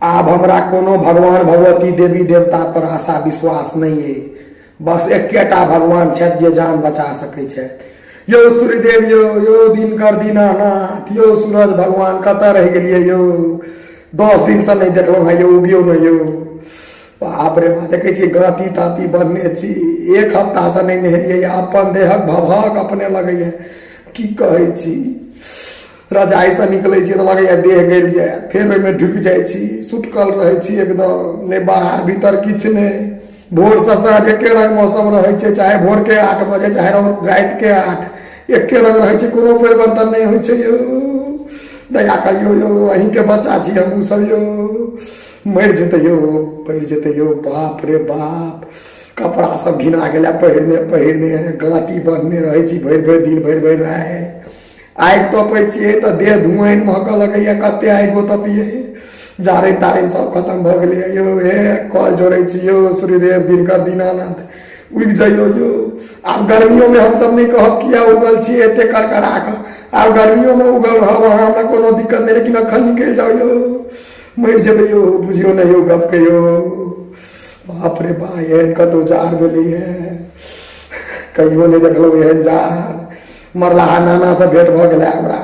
आब हमरा कोनो भगवान भगवती देवी देवता पर आशा विश्वास नहीं है। बस एकेटा भगवान छथि जे जान बचा सकै छथि। यो सूर्यदेव यो दिनकर दीनानाथ, यो सूरज भगवान कतऽ रहि गेलियै यो? 10 दिन से नहीं देखलहुँ हैं यो, उगियो नहीं यो। बाप रे बाप, देखे छी गाँती ताँती बढ़ने छी, 1 हफ्ता से नहीं नहेलियै, अपन देहक भभक अपने लगैया। की कहै छी, रजाई से निकले छी तो लगैया देह गल जाए, फिर ओहिमे ढुकि जाइ छी, सुटकल रहे छी एकदम, ने बाहर भीतर किछ नहीं। भोर से साँझ एके रंग मौसम रहे छै, चाहे भोर के 8 बजे चाहे रात के 8, एके रंग रहे छै, कोनो परिवर्तन नहीं होइ छै यो। दया करियो यो, अहीं के बच्चा छी हमहूँ सब यो, मर जेतै यो, पड़ जेतै यो। बाप रे बाप, कपड़ा सब घिना गेला पहिरने गाँती बनने रहे छी भरि दिन भरि राति। आगि तपै छियै तऽ देह धुआइन महकऽ लगैया, कते आगि तपियै, जारनि तारनि सब खत्म भऽ गेलै यो। हे कल जोड़ै छी यो सूर्यदेव दिनकर दीनानाथ, उगि जाइयो यो। आब गर्मियों में हमसब नहीं कहब किया उगल छी एते करकरा कऽ, आब गर्मियों में उगल रहब अहाँ, हमरा कोनो दिक्कत नहीं, लेकिन अखन निकलि जाओ यो, मरि जेबै यो, बुझियो नहीं यो गप के यो। बाप रे बा, एहन कतौ जार भेलै है, कहियो नहीं देखलहुँ एहन जार। मरलाहा नाना से भेंट भऽ गेलै हमरा।